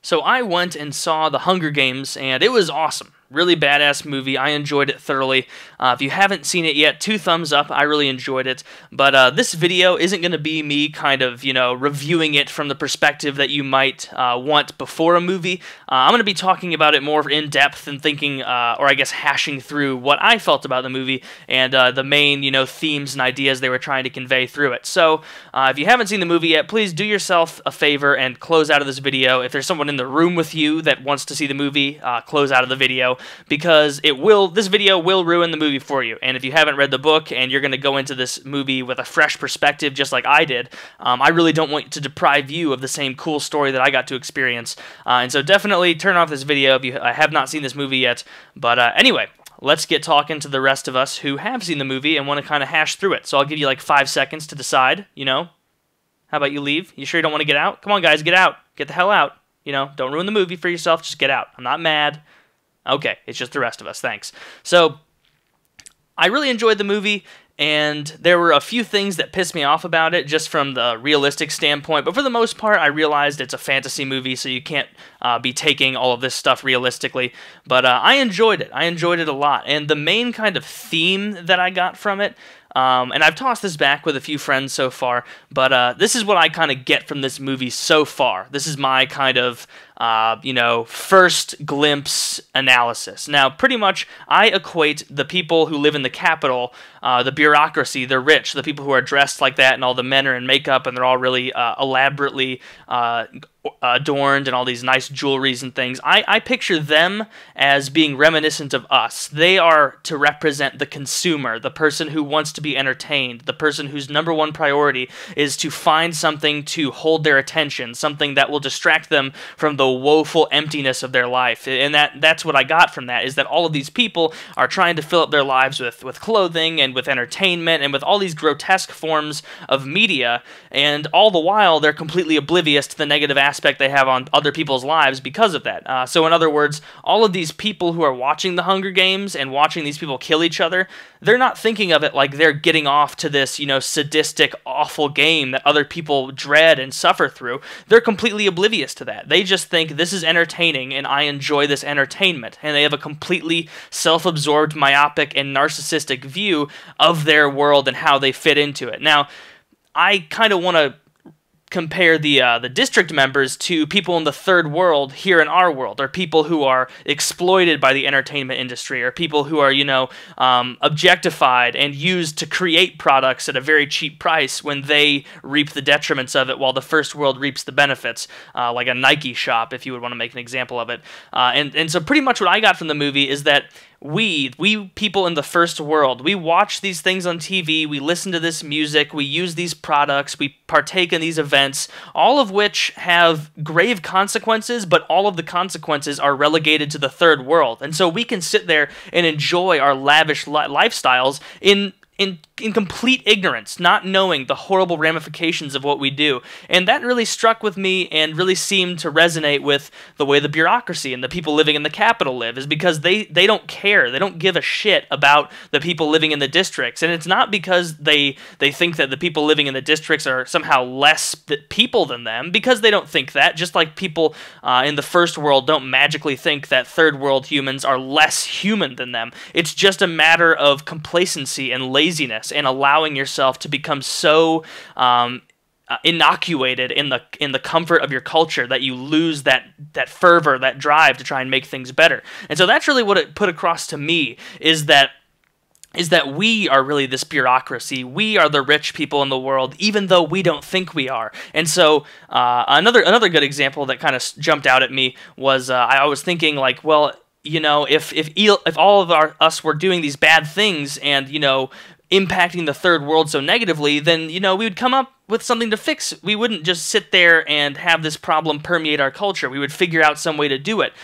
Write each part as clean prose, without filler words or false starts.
So I went and saw The Hunger Games, and it was awesome. Really badass movie. I enjoyed it thoroughly. If you haven't seen it yet, 2 thumbs up. I really enjoyed it. But this video isn't going to be me kind of, reviewing it from the perspective that you might want before a movie. I'm going to be talking about it more in depth and thinking, or I guess hashing through what I felt about the movie and the main, themes and ideas they were trying to convey through it. So if you haven't seen the movie yet, please do yourself a favor and close out of this video. If there's someone in the room with you that wants to see the movie, close out of the video. Because this video will ruin the movie for you. And if you haven't read the book and you're going to go into this movie with a fresh perspective just like I did, I really don't want to deprive you of the same cool story that I got to experience. And so definitely turn off this video if you have not seen this movie yet. But anyway, let's get talking to the rest of us who have seen the movie and want to kind of hash through it. So I'll give you like 5 seconds to decide, How about you leave? You sure you don't want to get out? Come on, guys, get out. Get the hell out. Don't ruin the movie for yourself. Just get out. I'm not mad. Okay, it's just the rest of us, thanks. So, I really enjoyed the movie, and there were a few things that pissed me off about it, just from the realistic standpoint, but for the most part, I realized it's a fantasy movie, so you can't be taking all of this stuff realistically, but I enjoyed it. I enjoyed it a lot, and the main kind of theme that I got from it, and I've tossed this back with a few friends so far, but this is what I kind of get from this movie so far. This is my kind of, first glimpse analysis. Now, pretty much, I equate the people who live in the capital, the bureaucracy, the rich, the people who are dressed like that, and all the men are in makeup, and they're all really elaborately adorned and all these nice jewelries and things. I picture them as being reminiscent of us. They are to represent the consumer, the person who wants to be entertained, the person whose #1 priority is to find something to hold their attention, something that will distract them from the woeful emptiness of their life. And that's what I got from that, is that all of these people are trying to fill up their lives with clothing and with entertainment and with all these grotesque forms of media, and all the while they're completely oblivious to the negative aspect they have on other people's lives because of that. So in other words, all of these people who are watching the Hunger Games and watching these people kill each other, they're not thinking of it like they're getting off to this, sadistic, awful game that other people dread and suffer through. They're completely oblivious to that. They just think this is entertaining and I enjoy this entertainment. And they have a completely self-absorbed, myopic, and narcissistic view of their world and how they fit into it. Now, I kind of want to compare the district members to people in the third world here in our world, or people who are exploited by the entertainment industry, or people who are, objectified and used to create products at a very cheap price when they reap the detriments of it while the first world reaps the benefits, like a Nike shop, if you would want to make an example of it. And so pretty much what I got from the movie is that we people in the first world, we watch these things on TV, we listen to this music, we use these products, we partake in these events, all of which have grave consequences, but all of the consequences are relegated to the third world. And so we can sit there and enjoy our lavish lifestyles in complete ignorance, not knowing the horrible ramifications of what we do. And that really struck with me and really seemed to resonate with the way the bureaucracy and the people living in the capital live, is because they don't care. They don't give a shit about the people living in the districts. And it's not because they think that the people living in the districts are somehow less people than them, because they don't think that, just like people in the first world don't magically think that third world humans are less human than them. It's just a matter of complacency and laziness, and allowing yourself to become so inoculated in the comfort of your culture that you lose that fervor, that drive to try and make things better. And so that's really what it put across to me, is that we are really this bureaucracy. We are the rich people in the world, even though we don't think we are. And so another good example that kind of jumped out at me was I was thinking, like, well, if all of us were doing these bad things and impacting the third world so negatively, then, we would come up with something to fix. We wouldn't just sit there and have this problem permeate our culture. We would figure out some way to do it.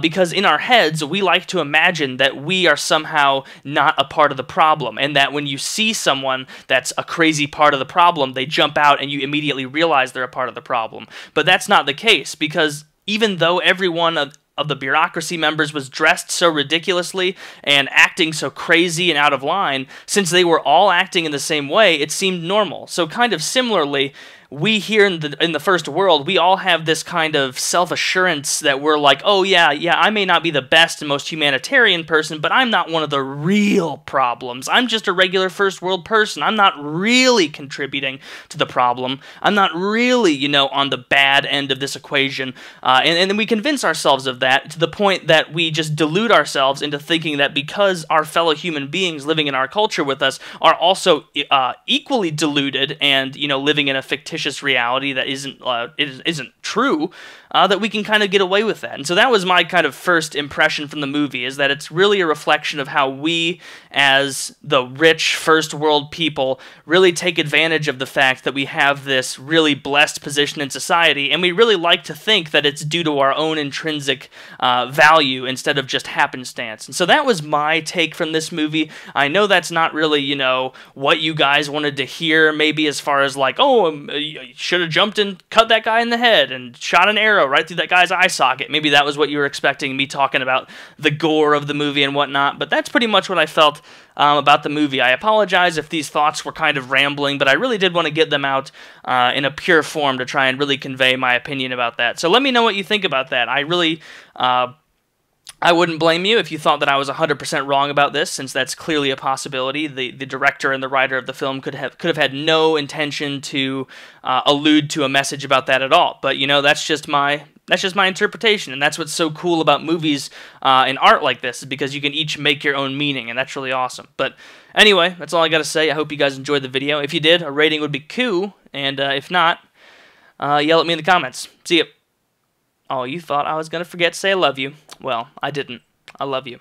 Because in our heads, we like to imagine that we are somehow not a part of the problem, and that when you see someone that's a crazy part of the problem, they jump out and you immediately realize they're a part of the problem. But that's not the case, because even though every one of the bureaucracy members was dressed so ridiculously and acting so crazy and out of line, since they were all acting in the same way, it seemed normal. So kind of similarly, we here in the first world, we all have this kind of self-assurance that we're like, oh yeah, I may not be the best and most humanitarian person, but I'm not one of the real problems. I'm just a regular first world person. I'm not really contributing to the problem. I'm not really, you know, on the bad end of this equation. And then we convince ourselves of that to the point that we just delude ourselves into thinking that because our fellow human beings living in our culture with us are also equally deluded and, you know, living in a fictitious reality that isn't true, that we can kind of get away with that. And so that was my kind of first impression from the movie, is that it's really a reflection of how we, as the rich first world people, really take advantage of the fact that we have this really blessed position in society, and we really like to think that it's due to our own intrinsic value instead of just happenstance. And so that was my take from this movie. I know that's not really, you know, what you guys wanted to hear, maybe as far as like, oh, you should have jumped and cut that guy in the head and shot an arrow right through that guy's eye socket. Maybe that was what you were expecting, me talking about the gore of the movie and whatnot, but that's pretty much what I felt about the movie. I apologize if these thoughts were kind of rambling, but I really did want to get them out in a pure form to try and really convey my opinion about that. So let me know what you think about that. I really... I wouldn't blame you if you thought that I was 100% wrong about this, since that's clearly a possibility. The director and the writer of the film could have had no intention to allude to a message about that at all. But you know, that's just my interpretation, and that's what's so cool about movies and art like this, is because you can each make your own meaning, and that's really awesome. But anyway, that's all I gotta say. I hope you guys enjoyed the video. If you did, a rating would be cool, and if not, yell at me in the comments. See ya. Oh, you thought I was gonna forget to say I love you. Well, I didn't. I love you.